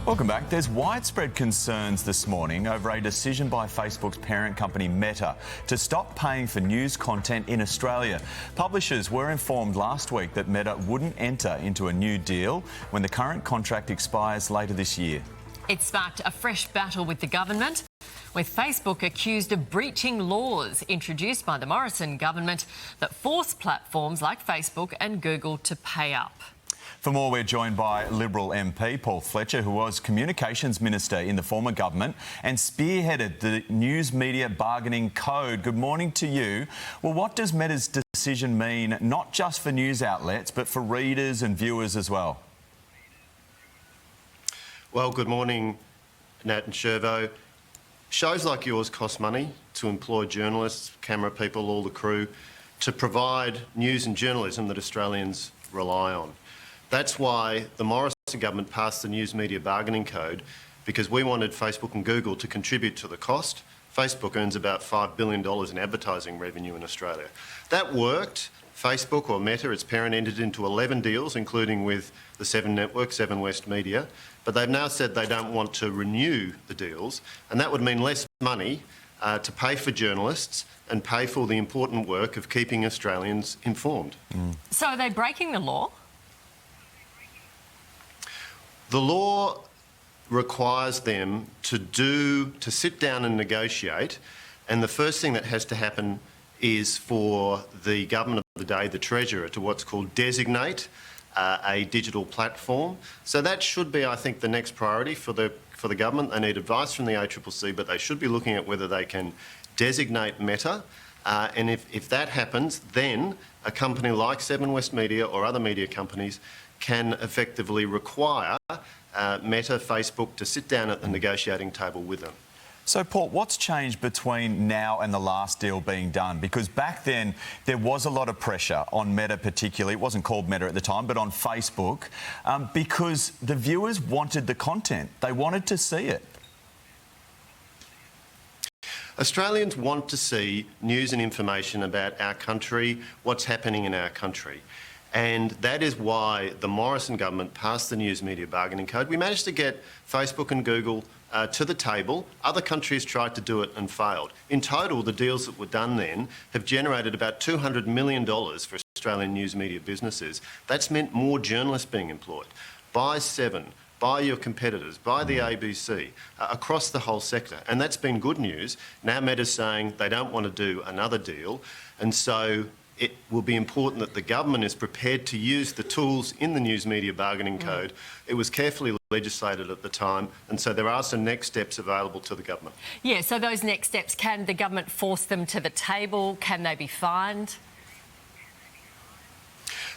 Welcome back. There's widespread concerns this morning over a decision by Facebook's parent company Meta to stop paying for news content in Australia. Publishers were informed last week that Meta wouldn't enter into a new deal when the current contract expires later this year. It sparked a fresh battle with the government, with Facebook accused of breaching laws introduced by the Morrison government that force platforms like Facebook and Google to pay up. For more, we're joined by Liberal MP Paul Fletcher, who was Communications Minister in the former government and spearheaded the News Media Bargaining Code. Good morning to you. Well, what does Meta's decision mean, not just for news outlets, but for readers and viewers as well? Well, good morning, Nat and Shervo. Shows like yours cost money to employ journalists, camera people, all the crew, to provide news and journalism that Australians rely on. That's why the Morrison government passed the News Media Bargaining Code, because we wanted Facebook and Google to contribute to the cost. Facebook earns about $5 billion in advertising revenue in Australia. That worked. Facebook, or Meta, its parent, entered into 11 deals, including with the Seven Network, Seven West Media, but they've now said they don't want to renew the deals, and that would mean less money to pay for journalists and pay for the important work of keeping Australians informed. So are they breaking the law? The law requires them to sit down and negotiate, and the first thing that has to happen is for the government of the day, the Treasurer, to what's called designate a digital platform. So that should be, I think, the next priority for the government. They need advice from the ACCC, but they should be looking at whether they can designate Meta. And if that happens, then a company like Seven West Media or other media companies can effectively require Meta, Facebook, to sit down at the negotiating table with them. So, Paul, what's changed between now and the last deal being done? Because back then, there was a lot of pressure on Meta particularly. It wasn't called Meta at the time, but on Facebook, because the viewers wanted the content. They wanted to see it. Australians want to see news and information about our country, what's happening in our country. And that is why the Morrison government passed the News Media Bargaining Code. We managed to get Facebook and Google to the table. Other countries tried to do it and failed. In total, the deals that were done then have generated about $200 million for Australian news media businesses. That's meant more journalists being employed. By Seven, by your competitors, by the ABC, across the whole sector. And that's been good news. Now Meta's saying they don't want to do another deal. And so it will be important that the government is prepared to use the tools in the News Media Bargaining Code. It was carefully legislated at the time, and so there are some next steps available to the government. Yeah, so those next steps, can the government force them to the table? Can they be fined?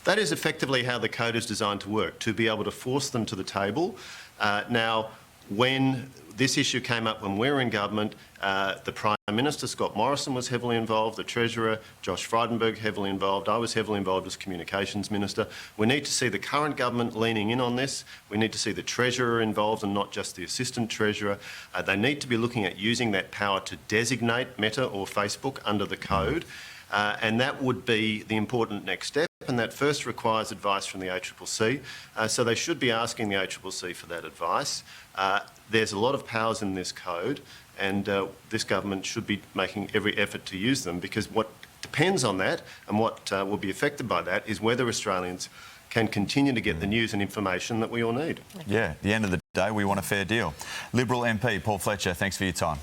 That is effectively how the code is designed to work, to be able to force them to the table. Now, when this issue came up when we were in government, the Prime Minister, Scott Morrison, was heavily involved, the Treasurer, Josh Frydenberg, heavily involved. I was heavily involved as Communications Minister. We need to see the current government leaning in on this. We need to see the Treasurer involved and not just the Assistant Treasurer. They need to be looking at using that power to designate Meta or Facebook under the code. And that would be the important next step, and that first requires advice from the ACCC. So they should be asking the ACCC for that advice. There's a lot of powers in this code, and this government should be making every effort to use them, because what depends on that and what will be affected by that is whether Australians can continue to get the news and information that we all need. Yeah, at the end of the day, we want a fair deal. Liberal MP Paul Fletcher, thanks for your time.